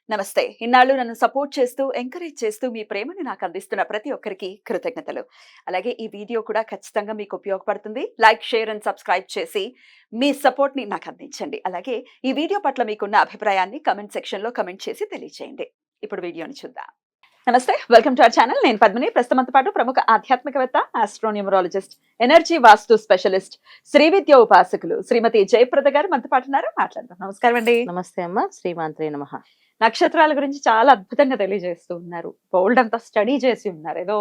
నమస్తే. ఇన్నాళ్ళు నన్ను సపోర్ట్ చేస్తూ, ఎంకరేజ్ చేస్తూ మీ ప్రేమని నాకు అందిస్తున్న ప్రతి ఒక్కరికి కృతజ్ఞతలు. అలాగే ఈ వీడియో కూడా ఖచ్చితంగా మీకు ఉపయోగపడుతుంది. లైక్, షేర్ అండ్ సబ్స్క్రైబ్ చేసి మీ సపోర్ట్‌ని నాకు అందించండి. అలాగే ఈ వీడియో పట్ల మీకున్న అభిప్రాయాన్ని కామెంట్ సెక్షన్‌లో కామెంట్ చేసి తెలియజేయండి. ఇప్పుడు వీడియోని చూద్దాం. నమస్తే. Welcome to our channel. నేను పద్మిని. ప్రస్తుతంతో పాటు ప్రముఖ ఆధ్యాత్మికవేత్త, ఆస్ట్రోన్యూమరాలజిస్ట్, ఎనర్జీ వాస్తు స్పెషలిస్ట్, శ్రీ విద్య ఉపాసకులు శ్రీమతి జయప్రద గారు మనతో పాటు ఉన్నారు. మాట్లాడదాం. నమస్కారం అండి. నమస్తే అమ్మ. శ్రీమాంత్రే నమః. నక్షత్రాల గురించి చాలా అద్భుతంగా తెలియజేస్తూ ఉన్నారు. బోల్డ్ అంతా స్టడీ చేసి ఉన్నారు. ఏదో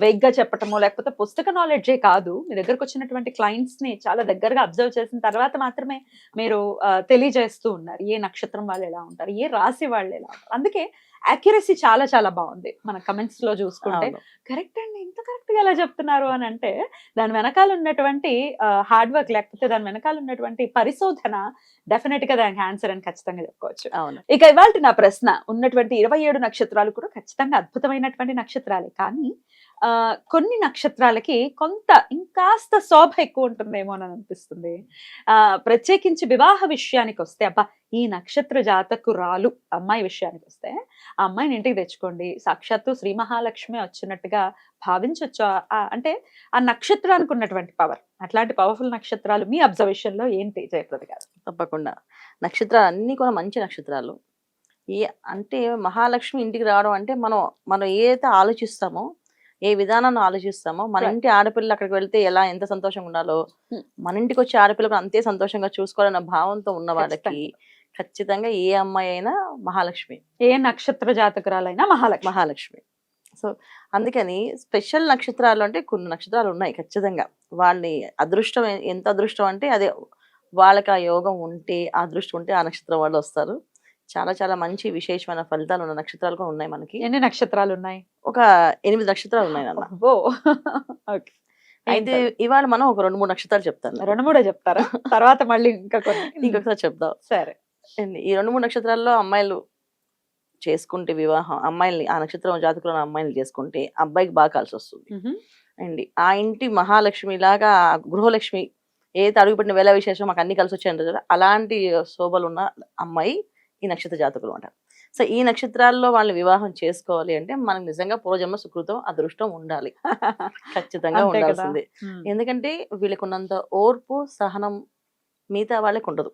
వేగ్గా చెప్పటమో లేకపోతే పుస్తక నాలెడ్జే కాదు. మీ దగ్గరకు వచ్చినటువంటి క్లయింట్స్ ని చాలా దగ్గరగా అబ్జర్వ్ చేసిన తర్వాత మాత్రమే మీరు తెలియజేస్తూ ఉన్నారు. ఏ నక్షత్రం వాళ్ళు ఎలా ఉంటారు, ఏ రాశి వాళ్ళు ఎలా ఉంటారు. అందుకే యాక్యురసీ చాలా చాలా బాగుంది. మన కమెంట్స్ లో చూసుకుంటే అవును. కరెక్ట్ అండి, ఇంత కరెక్ట్ గా ఎలా చెప్తున్నారు అని అంటే దాని వెనకాల ఉన్నటువంటి హార్డ్ వర్క్ లేకపోతే దాని వెనకాల ఉన్నటువంటి పరిశోధన డెఫినెట్ గా దానికి ఆన్సర్ అని ఖచ్చితంగా చెప్పుకోవచ్చు. అవును. ఇక ఇవాళ నా ప్రశ్న, ఉన్నటువంటి 27 నక్షత్రాలు కూడా ఖచ్చితంగా అద్భుతమైనటువంటి నక్షత్రాలే. కానీ కొన్ని నక్షత్రాలకి కొంత ఇంకాస్త శోభ ఎక్కువ ఉంటుందేమో అని అనిపిస్తుంది. ప్రత్యేకించి వివాహ విషయానికి వస్తే, అబ్బా ఈ నక్షత్ర జాతకురాలు అమ్మాయి విషయానికి వస్తే ఆ అమ్మాయిని ఇంటికి తెచ్చుకోండి, సాక్షాత్తు శ్రీ మహాలక్ష్మి వచ్చినట్టుగా భావించవచ్చు. అంటే ఆ నక్షత్రానికి ఉన్నటువంటి పవర్, అట్లాంటి పవర్ఫుల్ నక్షత్రాలు మీ అబ్జర్వేషన్ లో ఏంటి జయప్రద గారు? తప్పకుండా. నక్షత్రాలు అన్నీ కూడా మంచి నక్షత్రాలు. ఏ అంటే మహాలక్ష్మి ఇంటికి రావడం అంటే మనం ఏదైతే ఆలోచిస్తామో, ఏ విధానాన్ని ఆలోచిస్తామో, మన Right. ఇంటి ఆడపిల్ల అక్కడికి వెళ్తే ఎంత సంతోషంగా ఉండాలో, Hmm. మన ఇంటికి వచ్చే ఆడపిల్ల కూడా అంతే సంతోషంగా చూసుకోవాలన్న భావంతో ఉన్న వాళ్ళకి ఖచ్చితంగా ఏ అమ్మాయి అయినా మహాలక్ష్మి. ఏ నక్షత్ర జాతకురాలైనా మహాలక్ష్మి. మహాలక్ష్మి. సో అందుకని స్పెషల్ నక్షత్రాలు అంటే కొన్ని నక్షత్రాలు ఉన్నాయి ఖచ్చితంగా. వాళ్ళని అదృష్టం ఎంత అదృష్టం అంటే అదే, వాళ్ళకి ఆ యోగం ఉంటే, ఆ అదృష్టం ఉంటే ఆ నక్షత్రం వాళ్ళు వస్తారు. చాలా చాలా మంచి విశేషమైన ఫలితాలు ఉన్న నక్షత్రాలు కూడా ఉన్నాయి మనకి. ఎన్ని నక్షత్రాలు ఉన్నాయి? ఒక 8 నక్షత్రాలు ఉన్నాయి నాన్న. అబ్బో! ఓకే. అయితే ఇవాళ మనం ఒక 2, 3 నక్షత్రాలు చెప్తాను. 2, 3 చెప్తారా? తర్వాత మళ్ళీ ఇంకా కొన్ని. ఇంకొకసారి చెప్దాం. సరే. ఈ 2, 3 నక్షత్రాల్లో అమ్మాయిలు చేసుకుంటే వివాహం, అమ్మాయిల్ని ఆ నక్షత్రం జాతకులు అమ్మాయిలు చేసుకుంటే అబ్బాయికి బాగా కలిసి వస్తుంది అండి. ఆ ఇంటి మహాలక్ష్మి లాగా గృహలక్ష్మి ఏదైతే అడుగుపెట్టిన వేళ విశేషం మాకు అన్ని కలిసి వచ్చాయంటారు కదా, అలాంటి శోభలు ఉన్న అమ్మాయి ఈ నక్షత్ర జాతకులు అంటారు. సో ఈ నక్షత్రాల్లో వాళ్ళని వివాహం చేసుకోవాలి అంటే మనకు నిజంగా పూర్వజన్మ సుకృతం, అదృష్టం ఉండాలి. ఖచ్చితంగా అంతే కదా. ఉండాల్సిందే. ఎందుకంటే వీళ్ళకి ఉన్నంత ఓర్పు, సహనం మిగతా వాళ్ళకి ఉండదు.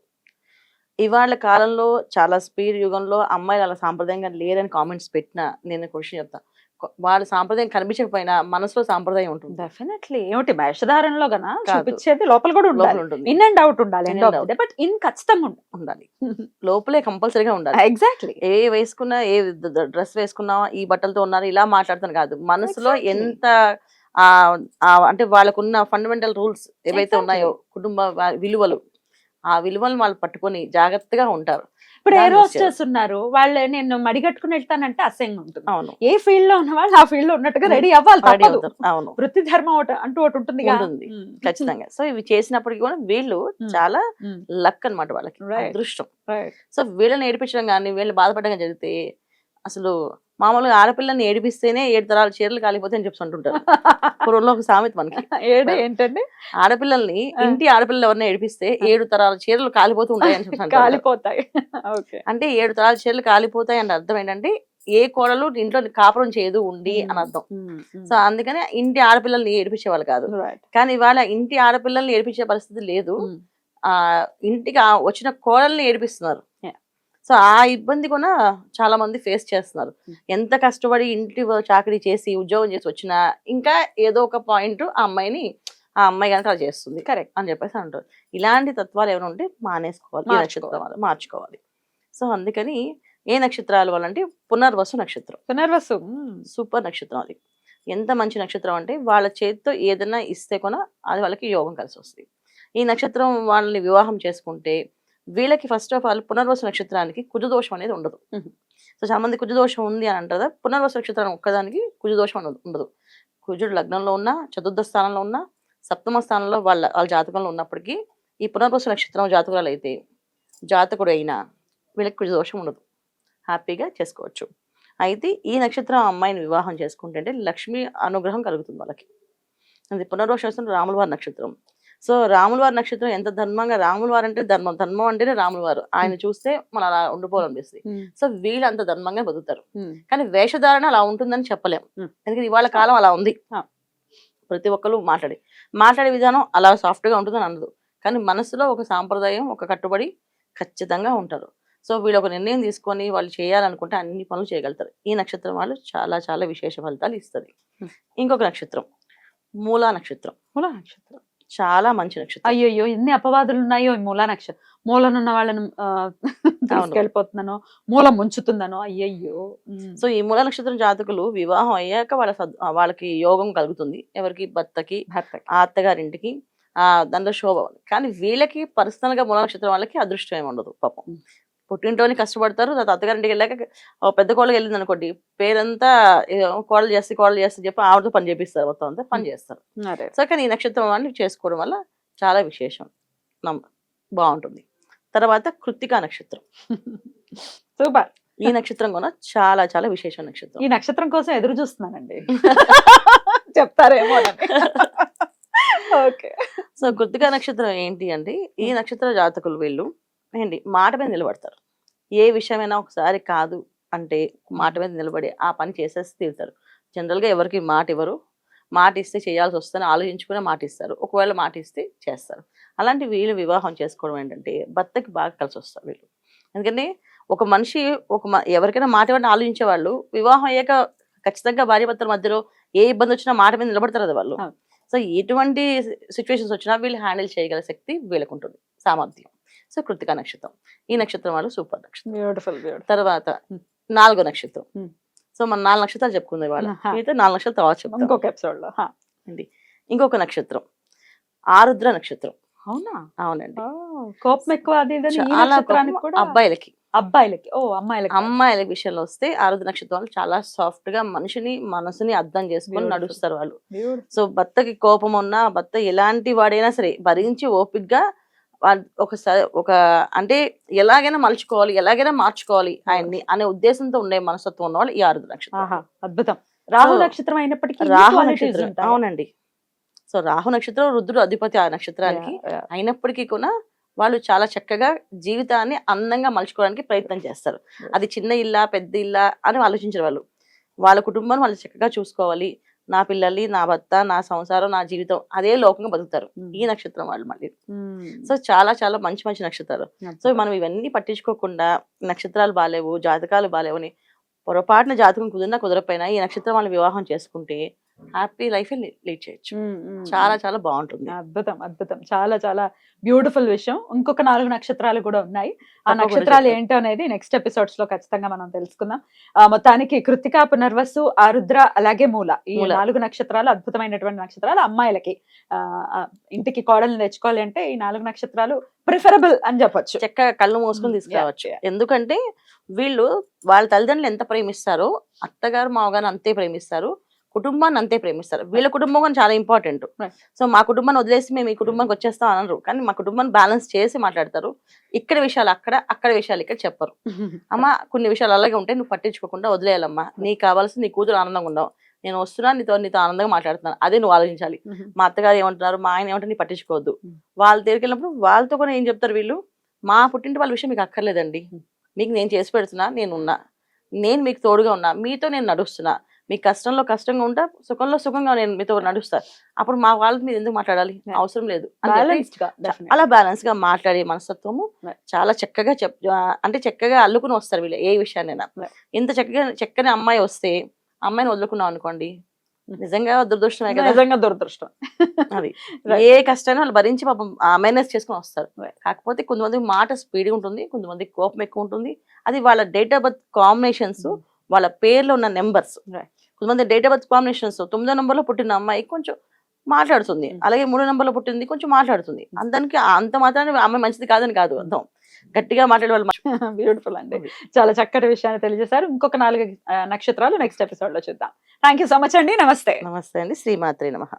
ఇవాళ కాలంలో చాలా స్పీడ్ యుగంలో అమ్మాయిలు అలా సాంప్రదాయంగా లేరని కామెంట్స్ పెట్టినా నేను ఒక విషయం చెప్తా. వాళ్ళ సాంప్రదాయం కనిపించకపోయినా మనసులో సాంప్రదాయం ఉంటుంది. డెఫినెట్లీ. ఏమిటి వేషధారణలో గనా కాదు. చూపించేది లోపల కూడా లోపల ఉండాలి. ఉంటుంది. ఇన్ అండ్ అవుట్ ఉండాలి. In and out. But in ఖచ్చితంగా ఉండాలి. లోపలే కంపల్సరీగా ఉండాలి. ఎగ్జాక్ట్లీ. ఏ వేసుకున్నా, ఏ డ్రెస్ వేసుకున్నా, ఈ బట్టలతో ఉన్నారు ఇలా మాట్లాడతాను కాదు. మనసులో Exactly. ఎంత అంటే వాళ్ళకున్న ఫండమెంటల్ రూల్స్ ఏవైతే ఉన్నాయో, కుటుంబ విలువలు, ఆ విలువలను వాళ్ళు పట్టుకొని జాగ్రత్తగా ఉంటారు. ఇప్పుడు ఏ దాన్ని రోస్టర్స్ ఉన్నారు, వాళ్ళు నేను మడిగట్టుకుని వెళ్తానంటే అసహ్యంగా ఉంటుంది. అవును. ఏ ఫీల్డ్ లో ఉన్న వాళ్ళు ఆ ఫీల్డ్ లో ఉన్నట్టుగా రెడీ అవ్వాలి. రెడీ తప్పదు. అవుతారు. అవును. వృత్తి ధర్మం అంటూ ఒకటి ఉంటుంది. ఉంటుంది. ఖచ్చితంగా. సో ఇవి చేసినప్పటికీ కూడా వీళ్ళు చాలా లక్ అన్నమాట, వాళ్ళకి Right. అదృష్టం. సో వీళ్ళని ఏడిపించడం కానీ, వీళ్ళు బాధపడడం కానీ జరిగితే, అసలు మామూలుగా ఆడపిల్లని ఏడిపిస్తేనే 7 తరాల చీరలు కాలిపోతాయని చెప్పి అంటుంటారు. పూర్వంలో ఒక సామెత మనకి. ఏంటంటే ఆడపిల్లల్ని, ఇంటి ఆడపిల్లలు ఎవరిని ఏడిపిస్తే 7 తరాల చీరలు కాలిపోతూ ఉంటాయని చెప్పి అంటారు. కాలిపోతాయి. ఓకే. అంటే 7 తరాల చీరలు కాలిపోతాయి అంటే అర్థం ఏంటంటే ఏ కోడలు ఇంట్లో కాపురం చేయదు ఉండి అని అర్థం. సో అందుకని ఇంటి ఆడపిల్లల్ని ఏడిపించేవాళ్ళు కాదు. కానీ ఇవాళ ఇంటి ఆడపిల్లల్ని ఏడిపించే పరిస్థితి లేదు. ఇంటికి వచ్చిన కోడల్ని ఏడిపిస్తున్నారు. సో ఆ ఇబ్బంది కూడా చాలా మంది ఫేస్ చేస్తున్నారు. ఎంత కష్టపడి ఇంటి చాకరీ చేసి ఉద్యోగం చేసి వచ్చినా ఇంకా ఏదో ఒక పాయింట్ ఆ అమ్మాయి కనుక అలా చేస్తుంది కరెక్ట్ అని చెప్పేసి అంటారు. ఇలాంటి తత్వాలు ఏమైనా ఉంటే మానేసుకోవాలి, ఈ నక్షత్రాలు మార్చుకోవాలి. సో అందుకని ఏ నక్షత్రాలు వాళ్ళంటే పునర్వసు నక్షత్రం. పునర్వసు సూపర్ నక్షత్రం. అది ఎంత మంచి నక్షత్రం అంటే వాళ్ళ చేతితో ఏదైనా ఇస్తే కూడా అది వాళ్ళకి యోగం కలిసి వస్తుంది. ఈ నక్షత్రం వాళ్ళని వివాహం చేసుకుంటే వీళ్ళకి ఫస్ట్ ఆఫ్ ఆల్ పునర్వసు నక్షత్రానికి కుజదోషం అనేది ఉండదు. సో చాలా మంది కుజదోషం ఉంది అని అంటారు. పునర్వసు నక్షత్రం ఒక్కదానికి కుజదోషం ఉండదు. కుజుడు లగ్నంలో ఉన్నా, చతుర్థ స్థానంలో ఉన్నా, సప్తమ స్థానంలో వాళ్ళ జాతకంలో ఉన్నప్పటికీ ఈ పునర్వసు నక్షత్రం జాతకురాలు అయితే, జాతకుడు అయినా వీళ్ళకి కుజదోషం ఉండదు. హ్యాపీగా చేసుకోవచ్చు. అయితే ఈ నక్షత్రం అమ్మాయిని వివాహం చేసుకుంటే లక్ష్మి అనుగ్రహం కలుగుతుంది వాళ్ళకి. అది పునర్వసు నక్షత్రం రాముల వారి నక్షత్రం. సో రాముల వారి నక్షత్రం ఎంత ధర్మంగా, రాముల వారు అంటే ధర్మం, ధర్మం అంటేనే రాముల వారు. ఆయన చూస్తే మనం అలా ఉండిపోవాలనిపిస్తుంది. సో వీళ్ళు అంత ధర్మంగా బతుకుతారు. కానీ వేషధారణ అలా ఉంటుందని చెప్పలేం. ఎందుకంటే ఇవాళ కాలం అలా ఉంది. ప్రతి ఒక్కరు మాట్లాడే విధానం అలా సాఫ్ట్ గా ఉంటుందని అనదు. కానీ మనసులో ఒక సాంప్రదాయం, ఒక కట్టుబడి ఖచ్చితంగా ఉంటారు. సో వీళ్ళు ఒక నిర్ణయం తీసుకొని వాళ్ళు చేయాలనుకుంటే అన్ని పనులు చేయగలుగుతారు. ఈ నక్షత్రం వాళ్ళు చాలా చాలా విశేష ఫలితాలు ఇస్తుంది. ఇంకొక నక్షత్రం మూలా నక్షత్రం. మూలా నక్షత్రం చాలా మంచి నక్షత్రం. అయ్యో ఎన్ని అపవాదులు ఉన్నాయో ఈ మూలా నక్షత్రం. మూలనున్న వాళ్ళను తీసుకెళ్ళిపోతున్నానో, మూల ముంచుతుందనో. అయ్యయ్యో. సో ఈ మూల నక్షత్రం జాతకులు వివాహం అయ్యాక వాళ్ళకి యోగం కలుగుతుంది. ఎవరికి? భర్తకి, ఆ అత్తగారింటికి, దాంట్లో శోభ. కానీ వీళ్ళకి పర్సనల్ గా మూల నక్షత్రం వాళ్ళకి అదృష్టం ఏమి ఉండదు పాపం. పుట్టింటోని కష్టపడతారు. తర్వాత అత్తగారింటికి వెళ్ళాక పెద్ద కోళ్ళకి వెళ్ళింది అనుకోండి, పేరంతా కోడలు చేస్తే చెప్పి ఆవిడతో పని చేపిస్తారు, మొత్తం అంతా పని చేస్తారు. సో కానీ ఈ నక్షత్రం వాళ్ళు చేసుకోవడం వల్ల చాలా విశేషం, బాగుంటుంది. తర్వాత కృత్తికా నక్షత్రం. సూపర్. ఈ నక్షత్రం కూడా చాలా చాలా విశేష నక్షత్రం. ఈ నక్షత్రం కోసం ఎదురు చూస్తున్నానండి. చెప్తారేమో. ఓకే. సో కృత్తికా నక్షత్రం ఏంటి అంటే, ఈ నక్షత్ర జాతకులు వీళ్ళు ఏంటి మాట మీద నిలబడతారు. ఏ విషయమైనా ఒకసారి కాదు అంటే మాట మీద నిలబడి ఆ పని చేసేసి తీరుతారు. జనరల్ గా ఎవరికి మాట ఇవ్వరు. మాట ఇస్తే చేయాల్సి వస్తుందని ఆలోచించుకునే మాట ఇస్తారు. ఒకవేళ మాట ఇస్తే చేస్తారు. అలాంటి వీళ్ళు వివాహం చేసుకోవడం ఏంటంటే భర్తకి బాగా కలిసి వస్తారు వీళ్ళు. ఎందుకంటే ఒక మనిషి ఎవరికైనా మాట ఇవ్వని ఆలోచించే వాళ్ళు వివాహం అయ్యాక ఖచ్చితంగా భార్యాభర్తల మధ్యలో ఏ ఇబ్బంది వచ్చినా మాట మీద నిలబడతారు కదా వాళ్ళు. సో ఎటువంటి సిచ్యువేషన్స్ వచ్చినా వీళ్ళు హ్యాండిల్ చేయగల శక్తి వీళ్ళకు ఉంటుంది, సామర్థ్యం. సో కృత్తికా నక్షత్రం. ఈ నక్షత్రం వాళ్ళు సూపర్ నక్షత్రం. తర్వాత 4వ నక్షత్రం. సో మనం 4 నక్షత్రాలు చెప్పుకుందాం ఇవాళ. అయితే 4 నక్షత్రాలు తర్వాత చెప్తాం ఇంకొక ఎపిసోడ్ లో. ఇంకొక నక్షత్రం ఆరుద్ర నక్షత్రం. అవునా? అవునండి. కోపం ఎక్కువ. అబ్బాయిలకి అమ్మాయిలకి విషయంలో వస్తే ఆరుద్ర నక్షత్రం వాళ్ళు చాలా సాఫ్ట్ గా మనసుని అర్థం చేసుకొని నడుస్తారు వాళ్ళు. సో భర్తకి కోపం ఉన్నా, భర్త ఎలాంటి వాడైనా సరే భరించి ఓపికగా ఒకసారి అంటే ఎలాగైనా మలుచుకోవాలి, ఎలాగైనా మార్చుకోవాలి ఆయన్ని అనే ఉద్దేశంతో ఉండే మనస్తత్వం ఉన్నవాళ్ళు ఈ ఆరుద్ర నక్షత్రం. అద్భుతం. రాహు నక్షత్రం అయినప్పటికీ రాహు నక్షత్రం. అవునండి. సో రాహు నక్షత్రం రుద్రుడు అధిపతి ఆ నక్షత్రానికి. అయినప్పటికీ కూడా వాళ్ళు చాలా చక్కగా జీవితాన్ని అందంగా మలుచుకోవడానికి ప్రయత్నం చేస్తారు. అది చిన్న ఇల్లా పెద్ద ఇల్లా అని ఆలోచించారు వాళ్ళు. వాళ్ళ కుటుంబాన్ని వాళ్ళు చక్కగా చూసుకోవాలి. నా పిల్లల్ని, నా భర్త, నా సంసారం, నా జీవితం అదే లోకంగా బతుకుతారు ఈ నక్షత్రం వాళ్ళు మళ్ళీ. సో చాలా చాలా మంచి మంచి నక్షత్రాలు. సో మనం ఇవన్నీ పట్టించుకోకుండా నక్షత్రాలు బాలేవు, జాతకాలు బాలేవు అని పొరపాటున జాతకం కుదరకపోయినా ఈ నక్షత్రం వాళ్ళు వివాహం చేసుకుంటే హ్యాపీ లైఫ్ లీడ్ చేయొచ్చు. చాలా చాలా బాగుంటుంది. అద్భుతం అద్భుతం. చాలా చాలా బ్యూటిఫుల్ విషయం. ఇంకొక 4 నక్షత్రాలు కూడా ఉన్నాయి. ఆ నక్షత్రాలు ఏంటో అనేది నెక్స్ట్ ఎపిసోడ్స్ లో ఖచ్చితంగా మనం తెలుసుకుందాం. మొత్తానికి కృత్తిక, పునర్వసు, ఆరుద్ర అలాగే మూల, ఈ 4 నక్షత్రాలు అద్భుతమైనటువంటి నక్షత్రాలు. అమ్మాయిలకి ఇంటికి కోడల్ని తెచ్చుకోవాలి అంటే ఈ 4 నక్షత్రాలు ప్రిఫరబుల్ అని చెప్పొచ్చు. చక్కగా కళ్ళు మూసుకొని తీసుకురావచ్చు. ఎందుకంటే వీళ్ళు వాళ్ళ తల్లిదండ్రులు ఎంత ప్రేమిస్తారో అత్తగారు మామగారు అంతే ప్రేమిస్తారు, కుటుంబాన్ని అంతే ప్రేమిస్తారు. వీళ్ళ కుటుంబం కానీ చాలా ఇంపార్టెంట్. సో మా కుటుంబాన్ని వదిలేసి మేము ఈ కుటుంబానికి వచ్చేస్తాం అనరు, కానీ మా కుటుంబాన్ని బ్యాలెన్స్ చేసి మాట్లాడతారు. ఇక్కడ విషయాలు అక్కడ విషయాలు ఇక్కడ చెప్పరు. అమ్మ కొన్ని విషయాలు అలాగే ఉంటాయి, నువ్వు పట్టించుకోకుండా వదిలేయాలమ్మా. నీకు కావాల్సింది నీ కూతురు ఆనందంగా ఉండవు, నేను వస్తున్నా నీతో ఆనందంగా మాట్లాడుతున్నాను, అదే నువ్వు ఆలోచించాలి. మా అత్తగారు ఏమంటున్నారు, మా ఆయన ఏమంటారు, నీ పట్టించుకోవద్దు. వాళ్ళ దగ్గరికి వెళ్ళినప్పుడు వాళ్ళతో కూడా ఏం చెప్తారు వీళ్ళు, మా పుట్టింటి వాళ్ళ విషయం మీకు అక్కర్లేదండి, మీకు నేను చేసి పెడుతున్నా, నేను మీకు తోడుగా ఉన్నా, మీతో నేను నడుస్తున్నా, మీ కష్టంలో కష్టంగా ఉంటా, సుఖంలో సుఖంగా నేను మీతో నడుస్తా, అప్పుడు మా వాళ్ళకి మీరు ఎందుకు మాట్లాడాలి, అవసరం లేదు. అలా బ్యాలెన్స్ గా మాట్లాడే మనస్తత్వము చాలా చక్కగా అంటే చక్కగా అల్లుకుని వస్తారు వీళ్ళు ఏ విషయాన్నైనా. ఇంత చక్కని అమ్మాయి వస్తే అమ్మాయిని వదులుకున్నాం అనుకోండి, నిజంగా దురదృష్టమే కదా. నిజంగా దురదృష్టం. అది ఏ కష్టాన్ని వాళ్ళు భరించి పాపం మేనేజ్ చేసుకుని వస్తారు. కాకపోతే కొంతమంది మాట స్పీడ్ ఉంటుంది, కొంతమంది కోపం ఎక్కువ ఉంటుంది. అది వాళ్ళ డేట్ ఆఫ్ బర్త్ కాంబినేషన్స్, వాళ్ళ పేర్లో ఉన్న నెంబర్స్. కొంతమంది డేట్ ఆఫ్ బర్త్ కాంబినేషన్స్ 9వ నెంబర్లో పుట్టిన అమ్మాయి కొంచెం మాట్లాడుతుంది, అలాగే 3వ నెంబర్లో పుట్టింది కొంచెం మాట్లాడుతుంది. అందరికి అంత మాత్రాన్ని అమ్మాయి మంచిది కాదని కాదు అర్థం. గట్టిగా మాట్లాడే వాళ్ళు. బ్యూటిఫుల్ అండి, చాలా చక్కటి విషయాన్ని తెలియజేశారు. ఇంకొక 4 నక్షత్రాలు నెక్స్ట్ ఎపిసోడ్ లో చూద్దాం. థ్యాంక్ యూ సో మచ్ అండి. నమస్తే. నమస్తే అండి. శ్రీమాత్రే నమః.